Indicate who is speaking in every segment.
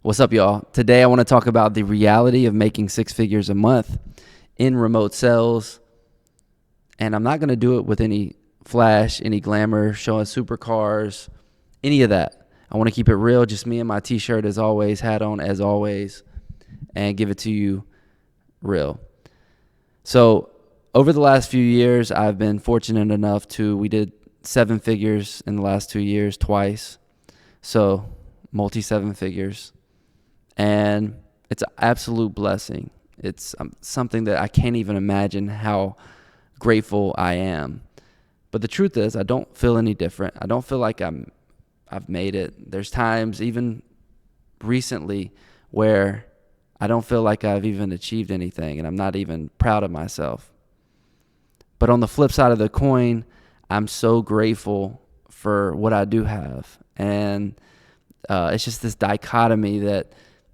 Speaker 1: What's up, y'all? Today I want to talk about the reality of making six figures a month in remote sales. And I'm not going to do it with any flash, any glamour, showing supercars, any of that. I want to keep it real, just me and my t-shirt as always, hat on as always, and give it to you real. So over the last few years, I've been fortunate enough we did 7 figures in the last 2 years twice. So multi-7 figures. And it's an absolute blessing. It's something that I can't even imagine how grateful I am. But the truth is, I don't feel any different. I don't feel like I've made it. There's times, even recently, where I don't feel like I've even achieved anything, and I'm not even proud of myself. But on the flip side of the coin, I'm so grateful for what I do have. And it's just this dichotomy that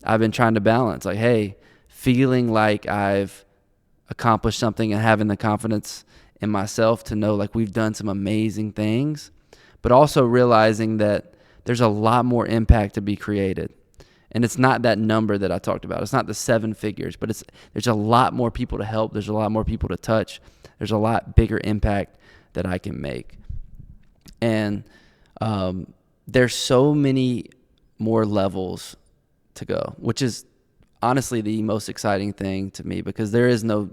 Speaker 1: I've been trying to balance. Like, hey, feeling like I've accomplished something and having the confidence in myself to know like we've done some amazing things, but also realizing that there's a lot more impact to be created. And it's not that number that I talked about. It's not the 7 figures, but there's a lot more people to help. There's a lot more people to touch. There's a lot bigger impact that I can make. And there's so many more levels to go, which is honestly the most exciting thing to me, because there's no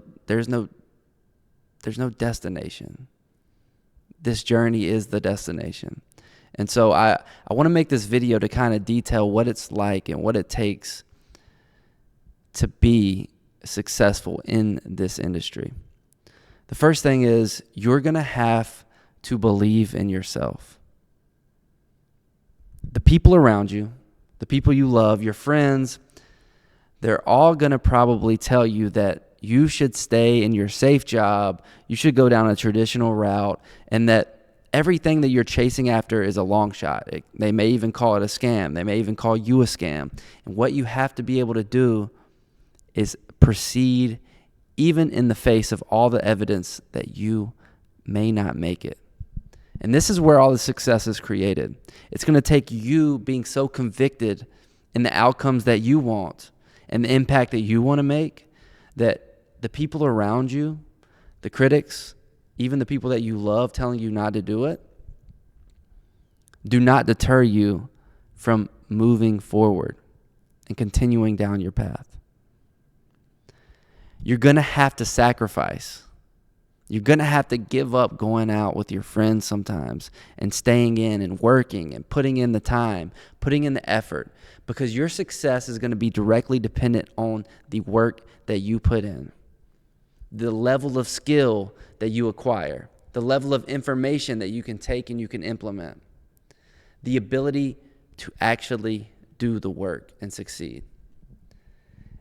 Speaker 1: destination. This journey is the destination. And so I want to make this video to kind of detail what it's like and what it takes to be successful in this industry. The first thing is you're going to have to believe in yourself. The people around you, the people you love, your friends, they're all going to probably tell you that you should stay in your safe job, you should go down a traditional route, and that everything that you're chasing after is a long shot. They may even call it a scam. They may even call you a scam. And what you have to be able to do is proceed even in the face of all the evidence that you may not make it. And this is where all the success is created. It's going to take you being so convicted in the outcomes that you want and the impact that you want to make, that the people around you, the critics, even the people that you love telling you not to do it, do not deter you from moving forward and continuing down your path. You're going to have to sacrifice. You're going to have to give up going out with your friends sometimes and staying in and working and putting in the time, putting in the effort, because your success is going to be directly dependent on the work that you put in, the level of skill that you acquire, the level of information that you can take and you can implement, the ability to actually do the work and succeed.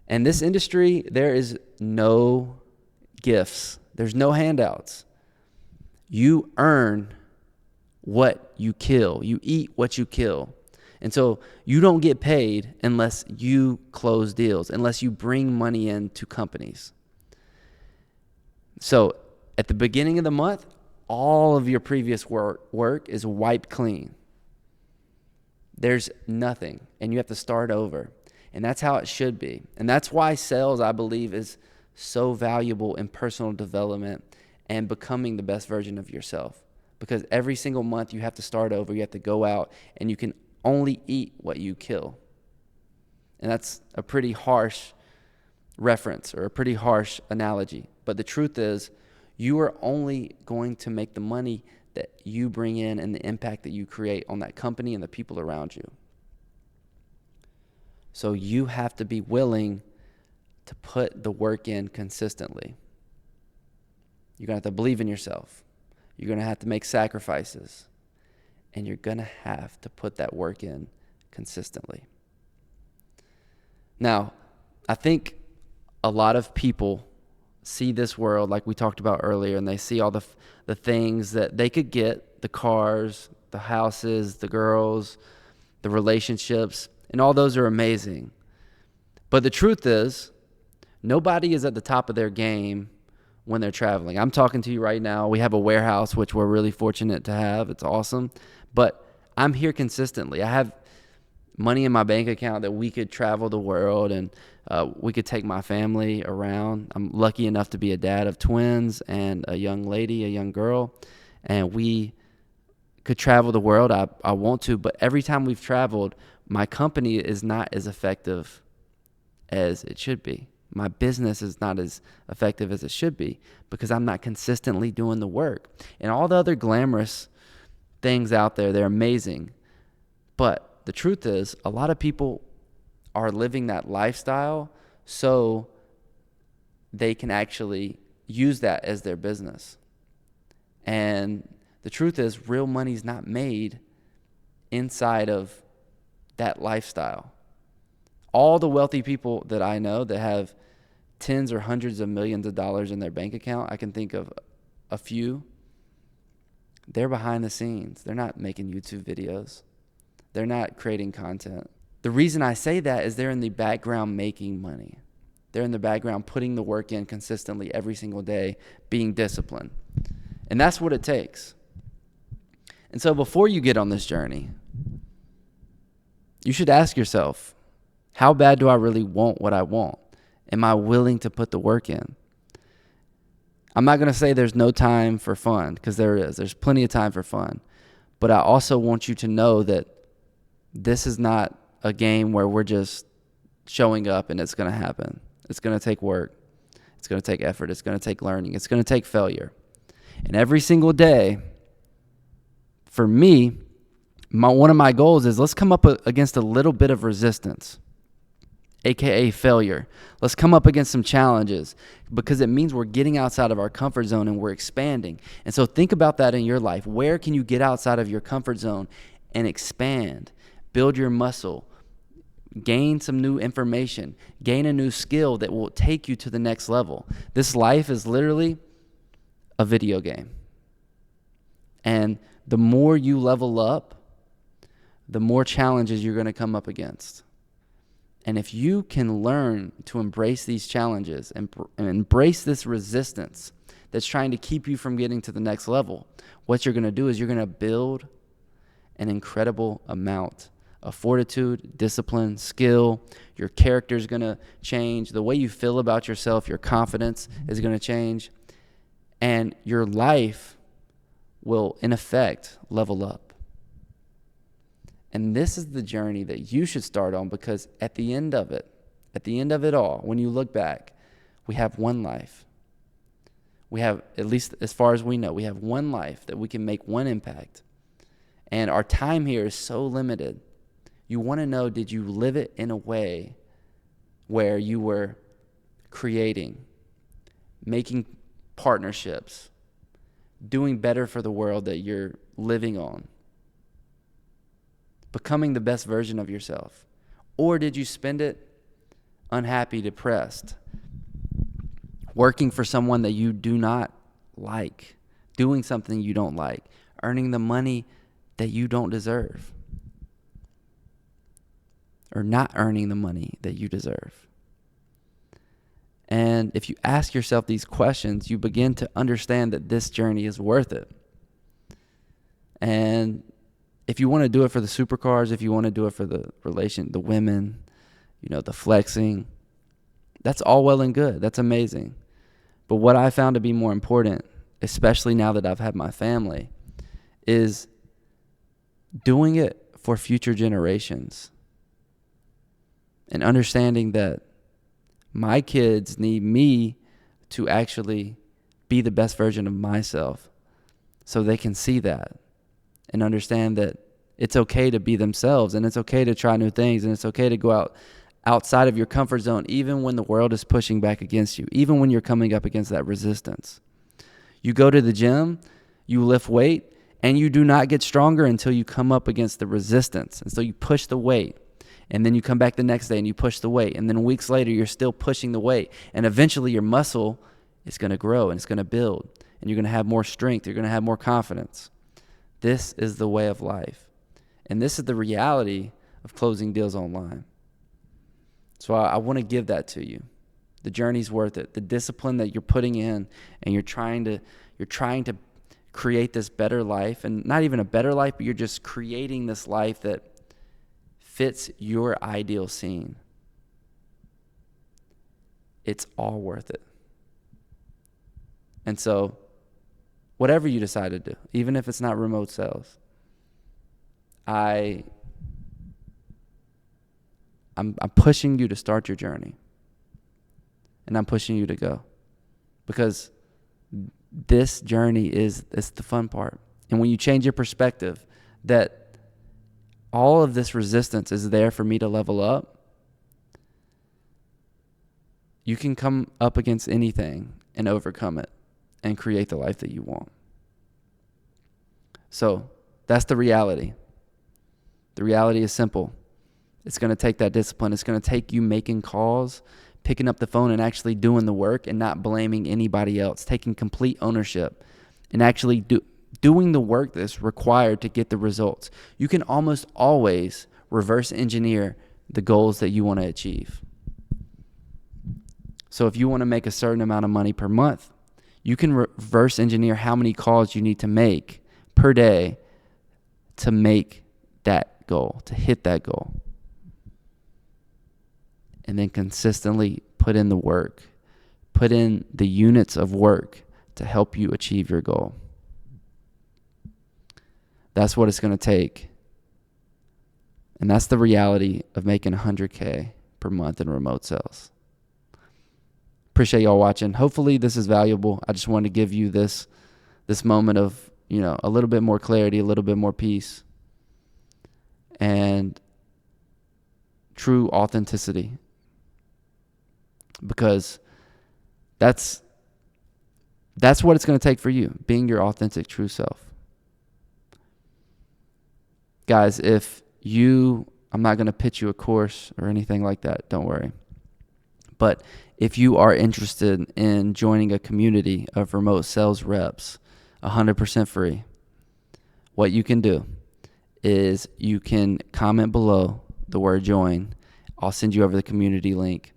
Speaker 1: In this industry, there is no gifts. There's no handouts. You earn what you kill. You eat what you kill. And so you don't get paid unless you close deals, unless you bring money into companies. So at the beginning of the month, all of your previous work is wiped clean. There's nothing, and you have to start over. And that's how it should be. And that's why sales, I believe, is so valuable in personal development and becoming the best version of yourself. Because every single month you have to start over. You have to go out, and you can only eat what you kill. And that's a pretty harsh reference or a pretty harsh analogy. But the truth is, you are only going to make the money that you bring in and the impact that you create on that company and the people around you. So you have to be willing to put the work in consistently. You're going to have to believe in yourself. You're going to have to make sacrifices. And you're going to have to put that work in consistently. Now, I think a lot of people see this world like we talked about earlier, and they see all the things that they could get, the cars, the houses, the girls, the relationships, and all those are amazing. But the truth is, nobody is at the top of their game when they're traveling. I'm talking to you right now. We have a warehouse, which we're really fortunate to have. It's awesome. But I'm here consistently. I have money in my bank account that we could travel the world and we could take my family around. I'm lucky enough to be a dad of twins and a young lady, a young girl, and we could travel the world. I want to, but every time we've traveled, my company is not as effective as it should be. My business is not as effective as it should be because I'm not consistently doing the work. And all the other glamorous things out there, they're amazing. But the truth is, a lot of people are living that lifestyle so they can actually use that as their business. And the truth is, real money's not made inside of that lifestyle. All the wealthy people that I know that have tens or hundreds of millions of dollars in their bank account, I can think of a few. They're behind the scenes. They're not making YouTube videos. They're not creating content. The reason I say that is they're in the background making money. They're in the background putting the work in consistently every single day, being disciplined. And that's what it takes. And so before you get on this journey, you should ask yourself, how bad do I really want what I want? Am I willing to put the work in? I'm not going to say there's no time for fun, because there is. There's plenty of time for fun. But I also want you to know that this is not a game where we're just showing up and it's going to happen. It's going to take work. It's going to take effort. It's going to take learning. It's going to take failure. And every single day, for me, one of my goals is let's come up against a little bit of resistance, aka failure. Let's come up against some challenges because it means we're getting outside of our comfort zone and we're expanding. And so think about that in your life. Where can you get outside of your comfort zone and expand? Build your muscle, gain some new information, gain a new skill that will take you to the next level. This life is literally a video game. And the more you level up, the more challenges you're going to come up against. And if you can learn to embrace these challenges and embrace this resistance that's trying to keep you from getting to the next level, what you're going to do is you're going to build an incredible amount of fortitude, discipline, skill. Your character is going to change. The way you feel about yourself, your confidence is going to change. And your life will, in effect, level up. And this is the journey that you should start on, because at the end of it all, when you look back, we have one life. We have, at least as far as we know, we have one life that we can make one impact. And our time here is so limited. You want to know, did you live it in a way where you were creating, making partnerships, doing better for the world that you're living on, becoming the best version of yourself? Or did you spend it unhappy, depressed, working for someone that you do not like, doing something you don't like, earning the money that you don't deserve, or not earning the money that you deserve? And if you ask yourself these questions, you begin to understand that this journey is worth it. And if you want to do it for the supercars, if you want to do it for the women, the flexing, that's all well and good. That's amazing. But what I found to be more important, especially now that I've had my family, is doing it for future generations and understanding that my kids need me to actually be the best version of myself so they can see that and understand that it's okay to be themselves, and it's okay to try new things, and it's okay to go outside of your comfort zone even when the world is pushing back against you, even when you're coming up against that resistance. You go to the gym, you lift weight, and you do not get stronger until you come up against the resistance. And so you push the weight. And then you come back the next day and you push the weight. And then weeks later, you're still pushing the weight. And eventually your muscle is going to grow and it's going to build. And you're going to have more strength. You're going to have more confidence. This is the way of life. And this is the reality of closing deals online. So I want to give that to you. The journey's worth it. The discipline that you're putting in, and you're trying to create this better life, and not even a better life, but you're just creating this life that fits your ideal scene, it's all worth it. And so whatever you decide to do, even if it's not remote sales, I'm pushing you to start your journey. And I'm pushing you to go. Because this journey is the fun part. And when you change your perspective that all of this resistance is there for me to level up, you can come up against anything and overcome it and create the life that you want. So that's the reality. The reality is simple. It's going to take that discipline. It's going to take you making calls, picking up the phone and actually doing the work and not blaming anybody else, taking complete ownership and actually doing the work that's required to get the results. You can almost always reverse engineer the goals that you want to achieve. So if you want to make a certain amount of money per month, you can reverse engineer how many calls you need to make per day to make that goal, to hit that goal. And then consistently put in the work, put in the units of work to help you achieve your goal. That's what it's going to take. And that's the reality of making $100K per month in remote sales. Appreciate y'all watching. Hopefully this is valuable. I just wanted to give you this moment of, a little bit more clarity, a little bit more peace, and true authenticity. Because that's what it's going to take for you, being your authentic, true self. Guys, I'm not going to pitch you a course or anything like that, don't worry. But if you are interested in joining a community of remote sales reps, 100% free, what you can do is you can comment below the word join. I'll send you over the community link.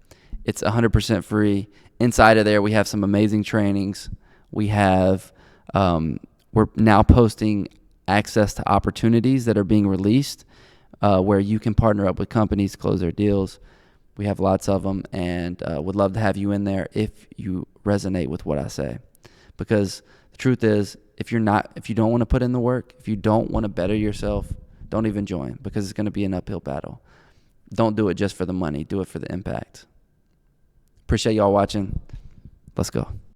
Speaker 1: It's 100% free. Inside of there, we have some amazing trainings. We have, we're now posting access to opportunities that are being released where you can partner up with companies, close their deals. We have lots of them, and would love to have you in there if you resonate with what I say. Because the truth is, if you don't want to put in the work, if you don't want to better yourself, don't even join, because it's going to be an uphill battle. Don't do it just for the money. Do it for the impact. Appreciate y'all watching. Let's go.